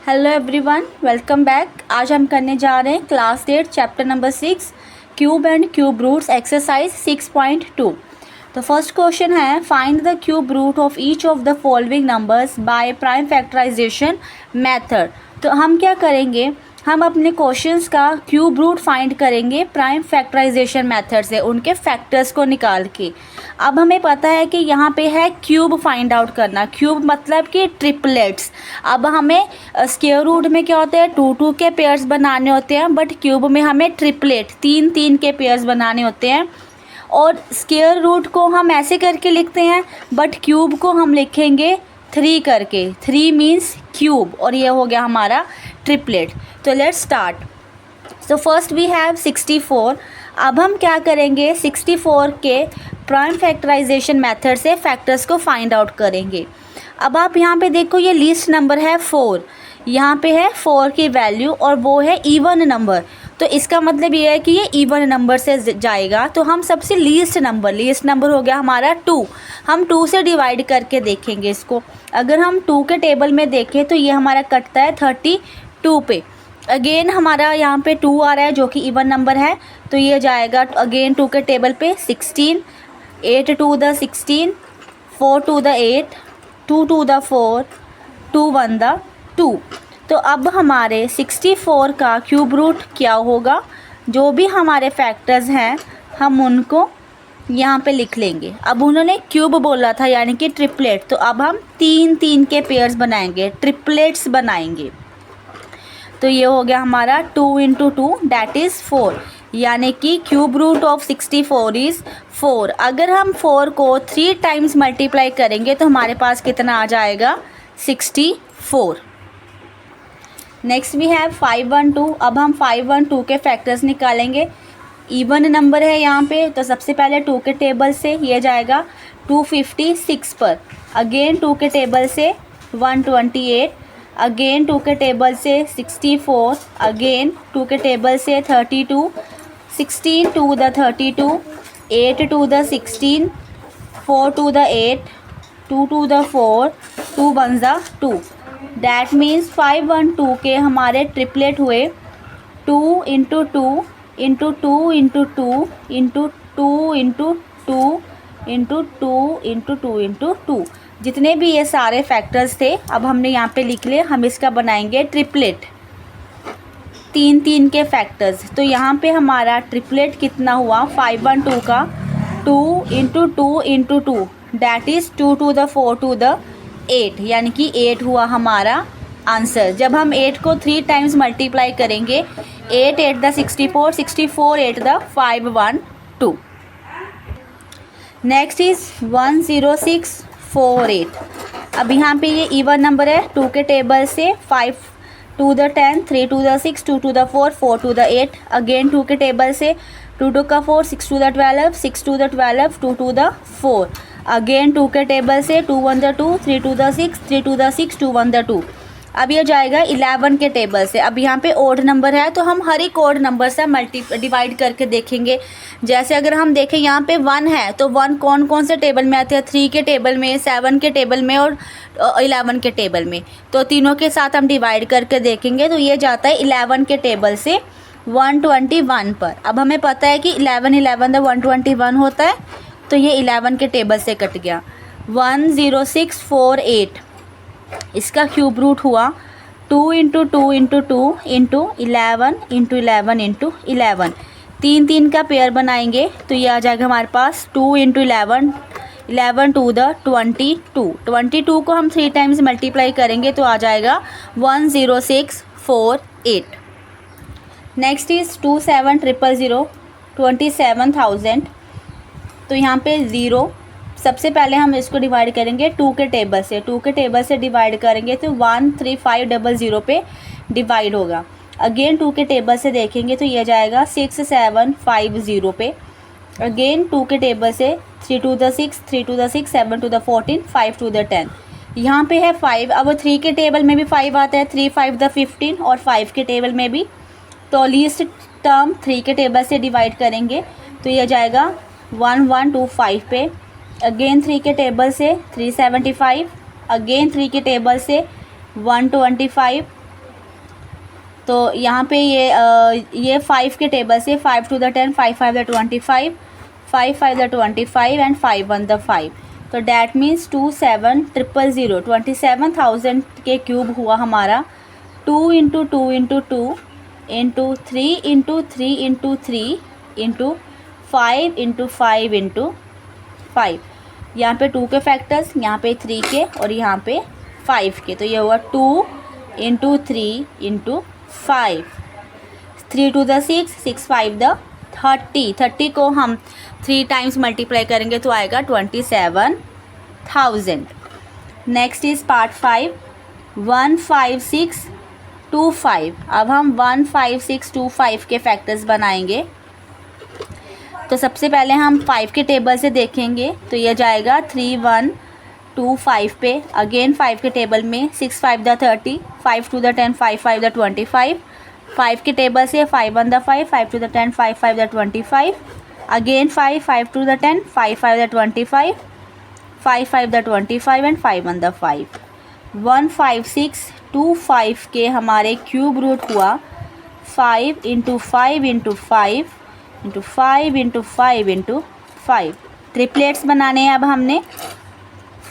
Hello everyone, welcome back. आज हम करने जा रहे हैं class 8 chapter number 6 cube and cube roots exercise 6.2। तो फर्स्ट क्वेश्चन है find the cube root of each of the following numbers by prime factorization method. तो हम क्या करेंगे, हम अपने क्वेश्चंस का क्यूब रूट फाइंड करेंगे प्राइम फैक्टराइजेशन मेथड से, उनके फैक्टर्स को निकाल के। अब हमें पता है कि यहाँ पे है क्यूब फाइंड आउट करना। क्यूब मतलब कि ट्रिपलेट्स। अब हमें स्क्वायर रूट में क्या होता है, टू के पेयर्स बनाने होते हैं, बट क्यूब में हमें ट्रिपलेट तीन के पेयर्स बनाने होते हैं। और स्क्वायर रूट को हम ऐसे करके लिखते हैं, बट क्यूब को हम लिखेंगे 3 करके। 3 मीन्स क्यूब, और ये हो गया हमारा ट्रिपलेट। तो let's start. So first we have 64। अब हम क्या करेंगे, 64 के प्राइम फैक्टराइजेशन मेथड से फैक्टर्स को फाइंड आउट करेंगे। अब आप यहाँ पे देखो, ये लीस्ट नंबर है 4, यहाँ पे है 4 की वैल्यू, और वो है इवन नंबर। तो इसका मतलब ये है कि ये इवन नंबर से जाएगा। तो हम सबसे लीस्ट नंबर हो गया हमारा 2। हम 2 से डिवाइड करके देखेंगे इसको। अगर हम 2 के टेबल में देखें तो ये हमारा कटता है 32 पे। अगेन हमारा यहाँ पे 2 आ रहा है जो कि इवन नंबर है, तो ये जाएगा अगेन 2 के टेबल पे 16, 8 टू द 16, 4 टू द 8, 2 टू द 4, 2 1 द 2। तो अब हमारे 64 का क्यूब रूट क्या होगा, जो भी हमारे फैक्टर्स हैं हम उनको यहाँ पे लिख लेंगे। अब उन्होंने क्यूब बोला था यानी कि ट्रिपलेट, तो अब हम 3 के पेयर्स बनाएंगे, ट्रिपलेट्स बनाएंगे। तो ये हो गया हमारा 2 इंटू 2 दैट इज़ 4, यानी कि क्यूब रूट ऑफ 64 इज़ 4। अगर हम 4 को 3 टाइम्स मल्टीप्लाई करेंगे तो हमारे पास कितना आ जाएगा, 64। Next we have 512। अब हम 512 के फैक्टर्स निकालेंगे। इवन नंबर है यहाँ पे, तो सबसे पहले 2 के टेबल से ये जाएगा 256 पर। अगेन 2 के टेबल से 128, अगेन 2 के टेबल से 64, अगेन 2 के टेबल से 32, 16 टू द 32, 8 टू द 16, 4 टू द 8, 2 टू द 4, 2 1 द 2। दैट मीन्स 512 के हमारे ट्रिपलेट हुए 2 into 2 into 2 into 2 into 2 into 2 into 2 into 2 into 2। जितने भी ये सारे फैक्टर्स थे अब हमने यहाँ पे लिख लिए। हम इसका बनाएंगे ट्रिपलेट, 3 के फैक्टर्स। तो यहाँ पे हमारा ट्रिपलेट कितना हुआ 512 का, 2 इंटू 2 इंटू 2 डैट इज़ 2 टू द 4 टू द 8, यानी कि 8 हुआ हमारा आंसर। जब हम 8 को 3 टाइम्स मल्टीप्लाई करेंगे, 8 8 द 64, 64 8 द 512। Next is 10648। अब यहाँ पे ये इवन नंबर है। 2 के टेबल से 5 टू द 10, 3 टू द 6, 2 टू द 4, 4 टू द 8। अगेन 2 के टेबल से 2 टू का 4, 6 टू द 12, 6 टू द 12, 2 टू द 4। अगेन 2 के टेबल से 2 1 द 2, 3 टू द 6, 3 टू द 6, 2 1 द 2। अब ये जाएगा 11 के टेबल से। अब यहाँ पे ओड नंबर है, तो हम हर एक ओड नंबर से डिवाइड करके देखेंगे। जैसे अगर हम देखें यहाँ पे 1 है, तो 1 कौन कौन से टेबल में आते हैं, 3 के टेबल में, 7 के टेबल में और 11 के टेबल में। तो तीनों के साथ हम डिवाइड करके देखेंगे। तो ये जाता है 11 के टेबल से 121 पर। अब हमें पता है कि 11 11 द 121 होता है, तो ये 11 के टेबल से कट गया। 10648 इसका क्यूब रूट हुआ 2 into 2 into 2 into 11 into 11 into 11। 3 का पेयर बनाएंगे, तो ये आ जाएगा हमारे पास 2 इंटू 11, 11 टू द 22। 22 को हम 3 टाइम्स मल्टीप्लाई करेंगे तो आ जाएगा 10648। Next is 27000, 27,000। तो यहाँ पे 0, सबसे पहले हम इसको डिवाइड करेंगे 2 के टेबल से। 2 के टेबल से डिवाइड करेंगे तो 13500 पे डिवाइड होगा। अगेन 2 के टेबल से देखेंगे तो ये जाएगा 6750 पे। अगेन 2 के टेबल से 3 टू द 6, 3 टू द 6, 7 टू द 14, 5 टू द 10। यहाँ पे है 5। अब 3 के टेबल में भी 5 आता है, 3 5 द 15, और 5 के टेबल में भी। तो लीस्ट टर्म 3 के टेबल से डिवाइड करेंगे तो ये जाएगा 1125 पे। अगेन 3 के टेबल से 375, अगेन 3 के टेबल से 125, तो यहाँ पे ये 5 के टेबल से 5 to the 10, 5 5 the 25, 5 5 the 25 and 5 1 the 5। तो डैट मीन्स 27,000 27,000 के क्यूब हुआ हमारा। 2 into 2 into 2 into 3 into 3 into 3 into 5 into 5 into 5। यहाँ पे 2 के फैक्टर्स, यहाँ पे 3 के और यहाँ पे 5 के। तो ये हुआ 2 into 3 into 5। 3 to the 6, 6 5 the 30। 30 को हम 3 टाइम्स मल्टीप्लाई करेंगे तो आएगा 27,000। Next is part 5, 15625। अब हम 15625 के फैक्टर्स बनाएंगे। तो सबसे पहले हम 5 के टेबल से देखेंगे तो यह जाएगा 3125 पे। अगेन 5 के टेबल में 6 5 the 30, 5 to the 10, 5 5 the 25। 5 के टेबल से 5 1 the 5, 5 to the 10, 5 5 the 25। Again 5 5 to the 10, 5 5 the 25, 5 5 the 25 and 5 1 the 5। 15625 के हमारे क्यूब रूट हुआ 5 into 5 into 5 into 5 into 5 into 5। Triplets बनाने हैं अब हमने।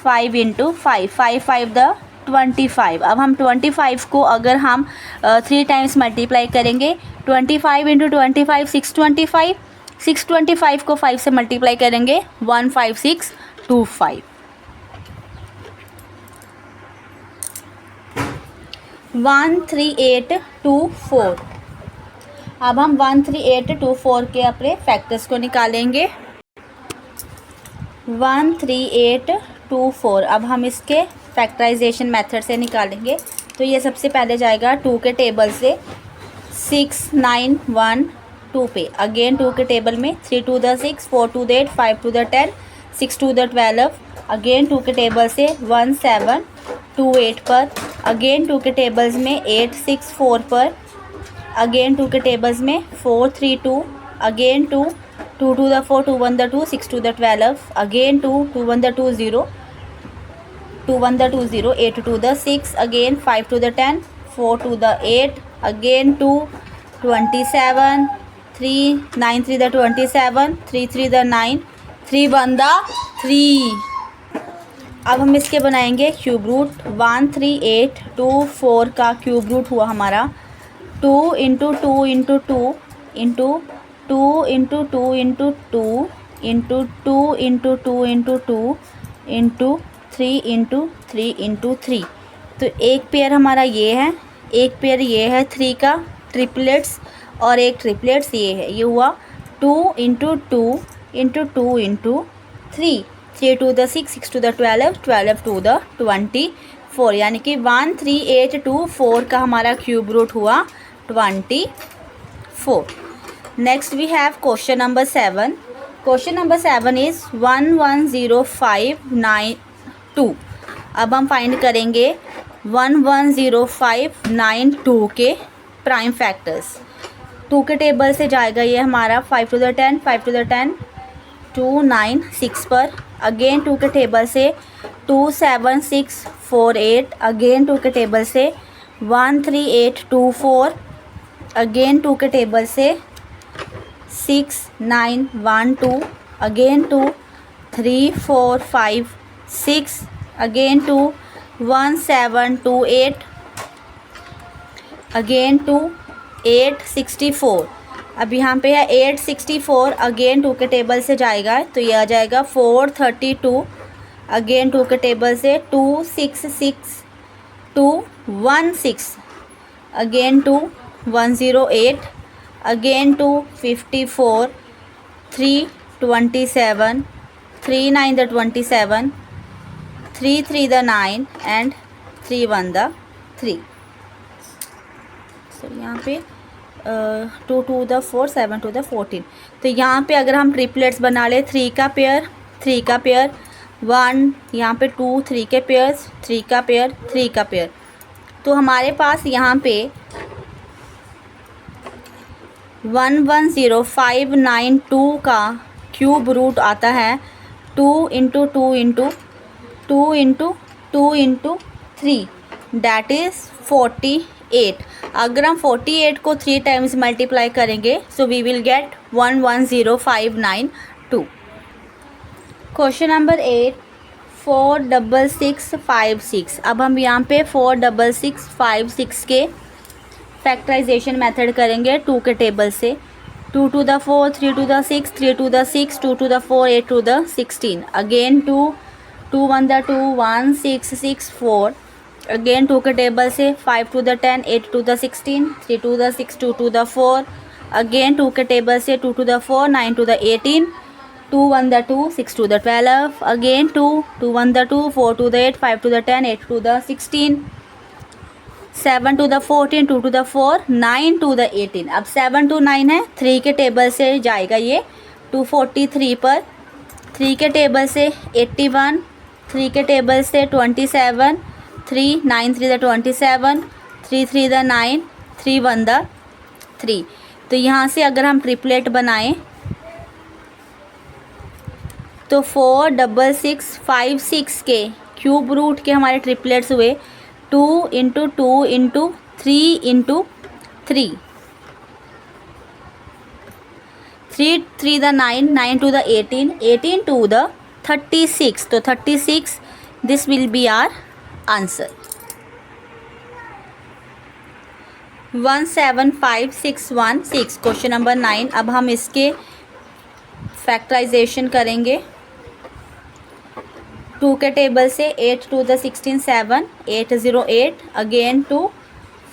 5 इंटू 5, 5 5 द 25। अब हम 25 को अगर हम 3 टाइम्स मल्टीप्लाई करेंगे, 25 इंटू 25 625, 625 को 5 से मल्टीप्लाई करेंगे 15625। 13824। अब हम 13824 के अपने फैक्टर्स को निकालेंगे। 13824 अब हम इसके फैक्टराइजेशन मेथड से निकालेंगे। तो ये सबसे पहले जाएगा 2 के टेबल से 6912 पे। अगेन 2 के टेबल में 3 to the 6, 4 to the 8, 5 to the 10, 6 to the 12। Again 2 के टेबल से 1728 पर। अगेन 2 के टेबल्स में 864 पर। अगेन 2 के टेबल्स में 432। Again 2 2 to the 4, 2 1 the 2, 6 to the 12। Again 2 2 1 the 2 0, 2 1 the 2 0, 8 to the 6। Again 5 to the 10, 4 to the 8। Again 2 27, 3 9 3 the 27, 3 3 the 9, 3 1 the 3। अब हम इसके बनाएंगे क्यूब रूट। 13824 का क्यूब रूट हुआ हमारा 2 into 2 into 2 into 2 into 2 into 2 into 2 into 2 into 2 into 3 into 3 into 3। तो एक pair हमारा ये है, एक पेयर ये है 3 का ट्रिपलेट्स, और एक ट्रिपलेट्स ये है। ये हुआ 2 into 2 into 2 into 3। 3 to the 6, 6 to the 12, 12 to the 24। यानी कि 13824 का हमारा क्यूब रूट हुआ 24। Next we have question number 7। Question number 7 is 110592। अब हम फाइंड करेंगे 110592 के प्राइम फैक्टर्स। 2 के टेबल से जाएगा ये हमारा 5 to the 10, 5 to the 10, 296 पर। अगेन 2 के टेबल से 27648। अगेन 2 के टेबल से 13824। अगेन 2 के टेबल से 6912। अगेन 2 3456। अगेन 2 1728। अगेन 2 864। अब यहाँ पे है 864। अगेन 2 के टेबल से जाएगा तो ये आ जाएगा 432। अगेन 2 के टेबल से 266 again 2 108। Again 2 54, 327, 3 9 the 27, 3 3 the 9 and 3 1 the 3। सो यहाँ पे 2 to the 4, 7 to the 14। तो यहाँ पे अगर हम ट्रिपलेट्स बना ले 3 का पेयर 3 का पेयर 1, यहाँ पे 2 3 के पेयर्स 3 का पेयर 3 का पेयर। तो हमारे पास यहाँ पे 110592 का क्यूब रूट आता है 2 into 2 into 2 into 2 into 3 that is 8। अगर हम 48 को 3 टाइम्स मल्टीप्लाई करेंगे so we will get 110592। Question number 8, 46656। अब हम यहाँ पे 46656 के फैक्टराइजेशन मेथड करेंगे 2 के टेबल से। 2 to the 4, 3 to the 6, 3 to the 6, 2 to the 4, 8 to the 16। Again 2, 2 1 the 2, 1 6 6 4। Again 2 के टेबल से 5 to the 10, 8 to the 16, 3 to the 6, 2 to the 4। Again 2 के टेबल से 2 to the 4, 9 to the 18, 2 1 the 2, 6 to the 12। Again 2, 2 1 the 2, 4 to the 8, 5 to the 10, 8 to the 16, 7 to the 14, 2 to the 4, 9 to the 18। अब 7 to 9 है, 3 के table से जाएगा ये 243 पर, 3 के टेबल से 81, 3 के टेबल से 27, 3 9 3 the 27, 3 3 the 9, 3 1 the 3। तो यहाँ से अगर हम ट्रिपलेट बनाएं तो 46656 के क्यूब रूट के हमारे ट्रिपलेट्स हुए 2 into 2 into 3 into 3, 3 3 the 9, 9 to the 18, 18 to the 36। तो 36 this will be our answer. 175616 question number 9। अब हम इसके फैक्टराइजेशन करेंगे 2 के टेबल से 8 to the 16 7, 808। Again 2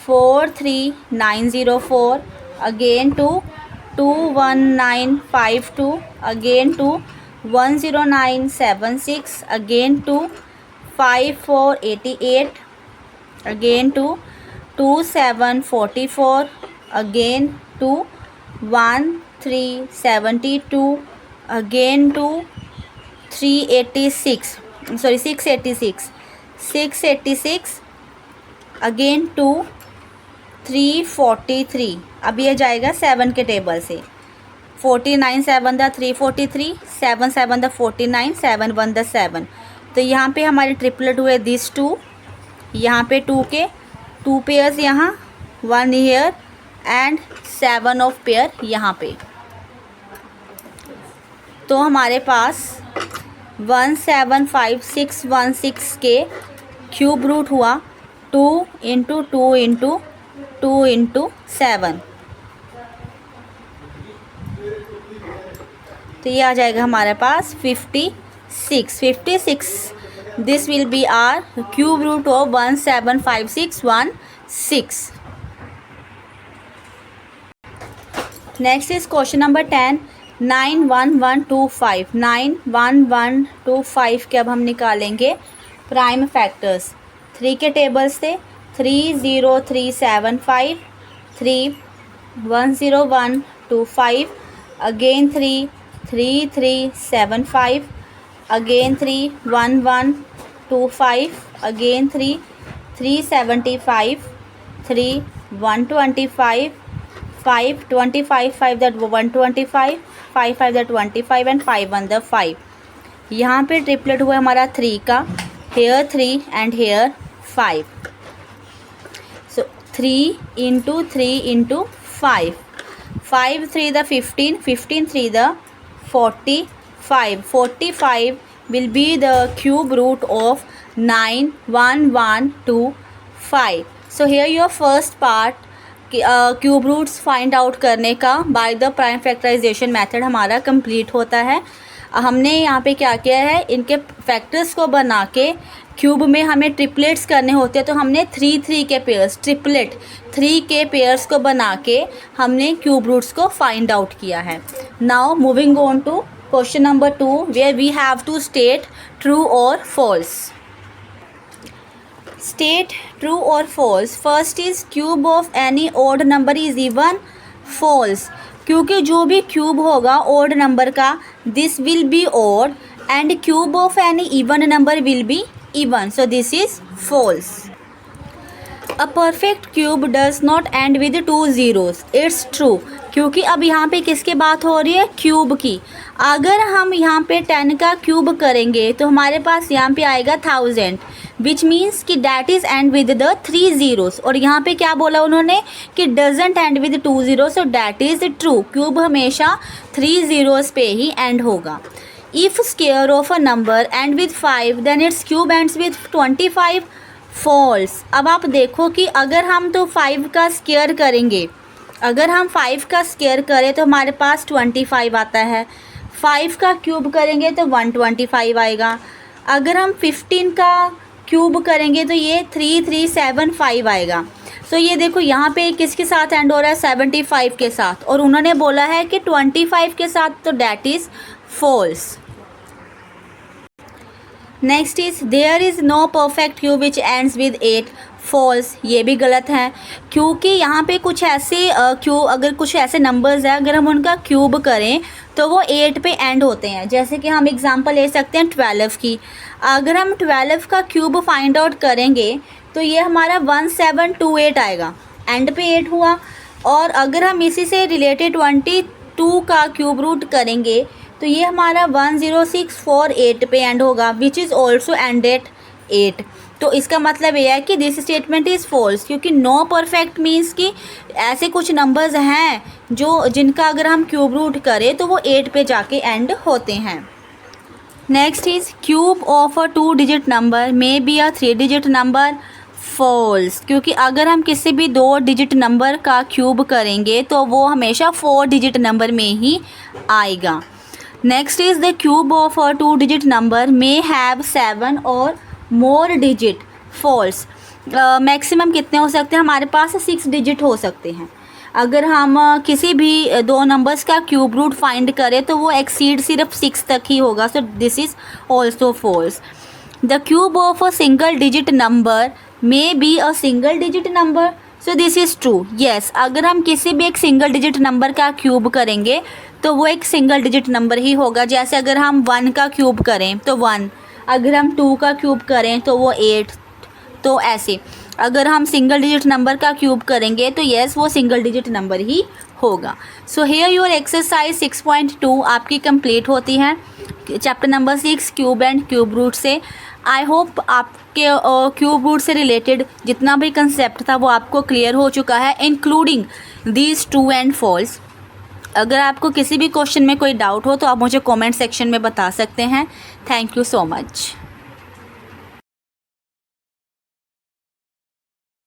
4 3 904। Again 2 2 1 9 5 2। Again 2 109 76। Again 2 5 4 88। Again 2 2 7 44। Again 2 1 3 72। Again 2 386 sorry 686 686। Again 2 343। अब ये जाएगा 7 के टेबल से 49 7 द 343, 7 7 द 49, 7 1 द 7। तो यहाँ पे हमारे ट्रिपलेट हुए दिस 2, यहाँ पे 2 के 2 पेयर्स यहाँ 1 हेयर एंड 7 ऑफ पेयर यहाँ पे। तो हमारे पास 175616 के क्यूब रूट हुआ 2 इंटू 2 इंटू 2 इंटू 7। तो ये आ जाएगा हमारे पास 56। This will be our cube root of 175616। Next is question number 10, 91125। 91125 के अब हम निकालेंगे प्राइम फैक्टर्स 3 के टेबल से 30375, 3 10125। Again 3 3375। Again 3 1125। Again 3 375, 3 125, 5 25 5 that 125, 5 5 that 25 and 5 1 the 5। यहाँ पे ट्रिपलेट हुआ हमारा 3 का, here 3 and here 5। So 3 into 3 into 5, 5 3 the 15, 15 3 the 45, 45 will be the cube root of 91125। So here your first part cube roots find out करने का by the prime factorization method हमारा complete होता है। हमने यहाँ पे क्या किया है, इनके फैक्टर्स को बना के क्यूब में हमें ट्रिपलेट्स करने होते हैं, तो हमने 3 के पेयर्स ट्रिपलेट 3 के पेयर्स को बना के हमने क्यूब रूट्स को फाइंड आउट किया है। Now moving on to question number 2 where we have to state true और false. State true or false। First is cube of any odd number is even। false, क्योंकि जो भी cube होगा odd number का this will be odd and cube of any even number will be even, so this is false। A perfect cube does not end with 2 zeros। It's true, क्योंकि अब यहाँ पे किसकी बात हो रही है, क्यूब की। अगर हम यहाँ पे 10 का क्यूब करेंगे तो हमारे पास यहाँ पे आएगा 1000। विच मीन्स कि that is end with the 3 zeros। और यहाँ पे क्या बोला उन्होंने कि doesn't end with 2 zeros, so that is true. Cube हमेशा 3 zeros पे ही एंड होगा। If square of a number end with 5 then its cube ends with 25, false. अब आप देखो कि अगर हम तो 5 का स्क्वायर करेंगे, अगर हम 5 का स्क्वायर करें तो हमारे पास 25 आता है। 5 का क्यूब करेंगे तो 125 आएगा। अगर हम 15 का क्यूब करेंगे तो ये 3375 आएगा। तो ये देखो यहाँ पे किसके साथ एंड हो रहा है, 75 के साथ, और उन्होंने बोला है कि 25 के साथ, तो that is false. Next is there is no perfect cube which ends with 8, false. ये भी गलत है, क्योंकि यहाँ पे कुछ ऐसे अगर कुछ ऐसे नंबर्स हैं, अगर हम उनका क्यूब करें तो वो 8 पे एंड होते हैं। जैसे कि हम एग्जांपल ले सकते हैं 12 की। अगर हम 12 का क्यूब फाइंड आउट करेंगे तो ये हमारा 1728 आएगा, एंड पे 8 हुआ। और अगर हम इसी से रिलेटेड 22 का क्यूब रूट करेंगे तो ये हमारा 10648 पे एंड होगा, which is also end at 8। तो इसका मतलब ये है कि दिस स्टेटमेंट इज़ फॉल्स, क्योंकि नो परफेक्ट मीन्स कि ऐसे कुछ नंबर्स हैं जिनका अगर हम क्यूब रूट करें तो वो 8 पे जाके एंड होते हैं। Next is cube of a 2 digit number may be a 3 digit number, false. क्योंकि अगर हम किसी भी 2 डिजिट नंबर का क्यूब करेंगे तो वो हमेशा 4 डिजिट नंबर में ही आएगा। Next is the cube of a 2 digit number may have 7 और मोर डिजिट, फॉल्स। मैक्सिमम कितने हो सकते हैं, हमारे पास 6 डिजिट हो सकते हैं। अगर हम किसी भी 2 नंबर्स का क्यूब रूट फाइंड करें तो वो एक्सीड सिर्फ 6 तक ही होगा, so this is also false. The cube of a single digit number may be a single digit number, so this is true. Yes, अगर हम किसी भी एक सिंगल डिजिट नंबर का क्यूब करेंगे तो वो एक सिंगल डिजिट नंबर ही होगा। जैसे अगर हम 1 का क्यूब करें तो 1, अगर हम 2 का क्यूब करें तो वो 8, तो ऐसे अगर हम सिंगल डिजिट नंबर का क्यूब करेंगे तो येस वो सिंगल डिजिट नंबर ही होगा। सो हियर योर एक्सरसाइज 6.2 आपकी कंप्लीट होती है chapter number 6 cube and cube root से। आई होप आपके क्यूब रूट से रिलेटेड जितना भी कंसेप्ट था वो आपको क्लियर हो चुका है, including these true and false. अगर आपको किसी भी क्वेश्चन में कोई डाउट हो तो आप मुझे कमेंट सेक्शन में बता सकते हैं। Thank you so much.